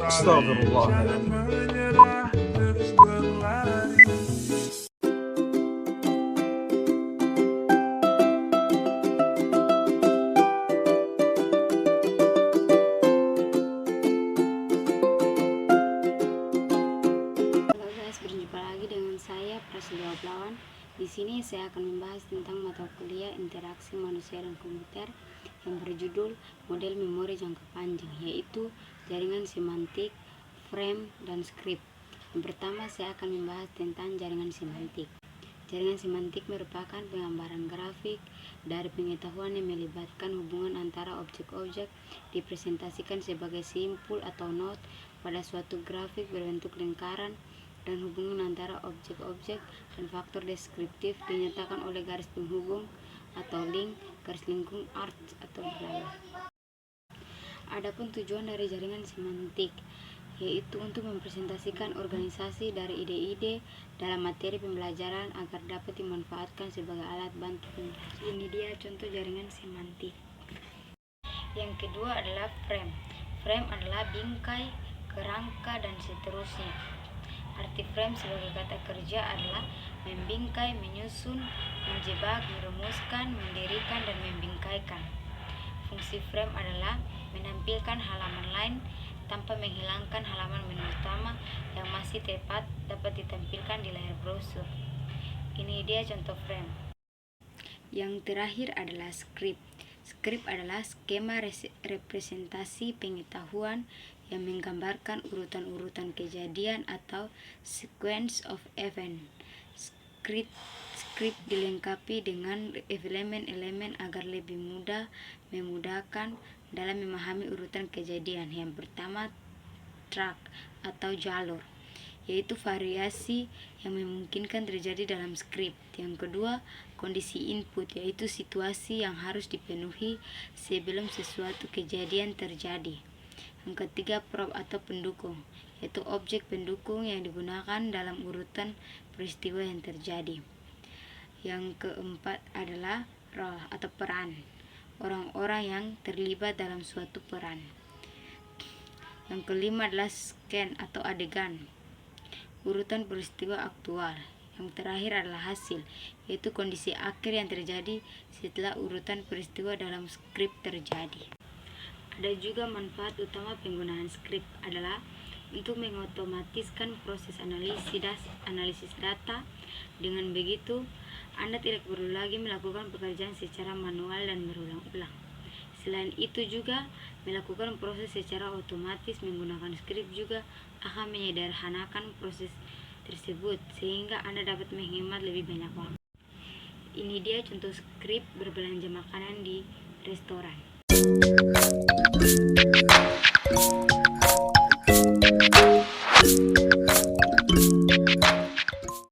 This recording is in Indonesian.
Astagfirullah. Halo guys, berjumpa lagi dengan saya Prasidya Plawan. Di sini saya akan membahas tentang mata kuliah interaksi manusia dan komputer yang berjudul model memori jangka panjang, yaitu jaringan semantik, frame, dan script. Yang pertama saya akan membahas tentang jaringan semantik. Jaringan semantik merupakan penggambaran grafik dari pengetahuan yang melibatkan hubungan antara objek-objek dipresentasikan sebagai simpul atau not pada suatu grafik berbentuk lingkaran, dan hubungan antara objek-objek dan faktor deskriptif dinyatakan oleh garis penghubung atau link, garis lingkung, arch atau berlayar. Adapun tujuan dari jaringan semantik yaitu untuk mempresentasikan organisasi dari ide-ide dalam materi pembelajaran agar dapat dimanfaatkan sebagai alat bantu pembelajaran. Ini dia contoh jaringan semantik. Yang kedua adalah frame. Frame adalah bingkai, kerangka, dan seterusnya. Arti frame sebagai kata kerja adalah membingkai, menyusun, menjebak, merumuskan, mendirikan, dan membingkaikan. Fungsi frame adalah menampilkan halaman lain tanpa menghilangkan halaman menu utama yang masih tepat dapat ditampilkan di layar browser. Ini dia contoh frame. Yang terakhir adalah script. Script adalah skema representasi pengetahuan yang menggambarkan urutan-urutan kejadian atau sequence of event. Script dilengkapi dengan elemen-elemen agar lebih memudahkan dalam memahami urutan kejadian. Yang pertama, track atau jalur, yaitu variasi yang memungkinkan terjadi dalam script. Yang kedua, kondisi input, yaitu situasi yang harus dipenuhi sebelum sesuatu kejadian terjadi. Yang ketiga, prop atau pendukung, yaitu objek pendukung yang digunakan dalam urutan peristiwa yang terjadi. Yang keempat adalah role atau peran, orang-orang yang terlibat dalam suatu peran. Yang kelima adalah scene atau adegan, urutan peristiwa aktual. Yang terakhir adalah hasil, yaitu kondisi akhir yang terjadi setelah urutan peristiwa dalam skrip terjadi. Ada juga manfaat utama penggunaan skrip adalah untuk mengotomatiskan proses analisis data. Dengan begitu, Anda tidak perlu lagi melakukan pekerjaan secara manual dan berulang-ulang. Selain itu juga, melakukan proses secara otomatis menggunakan skrip juga akan menyederhanakan proses tersebut sehingga Anda dapat menghemat lebih banyak waktu. Ini dia contoh skrip berbelanja makanan di restoran.